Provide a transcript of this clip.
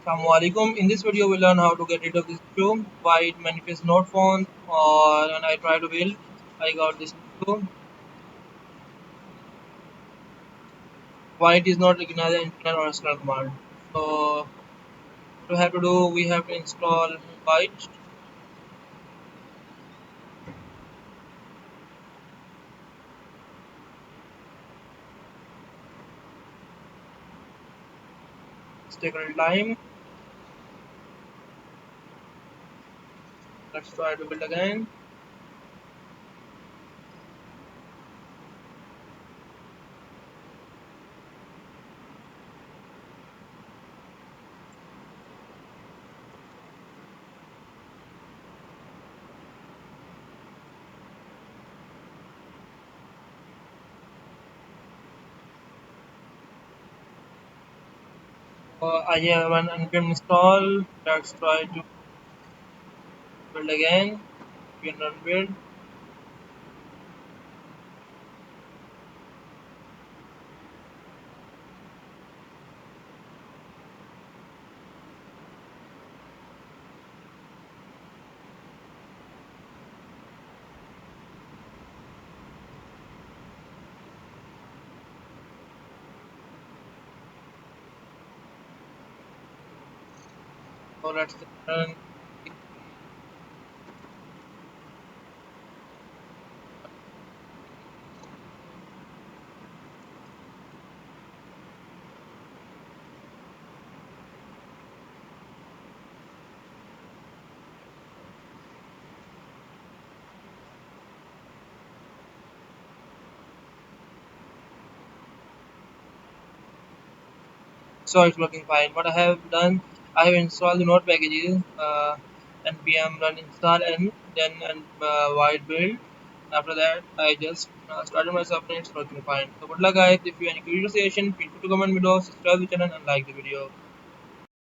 Assalamualaikum. In this video, we'll learn how to get rid of this issue. Why it manifests not found, or when I try to build, I got this issue. Why it is not recognized an internal or external command. So, what we have to do, we have to install vite. It's take a little time. Let's try to build again. I have an npm install. Let's try to build again. Npm run build. So let's run. So it's working fine. What I have done, I have installed the node packages, npm run install and then wide build. After that, I just started my software. It's working fine. So good luck, guys. If you have any curious suggestion, feel free to comment below, subscribe the channel, and like the video.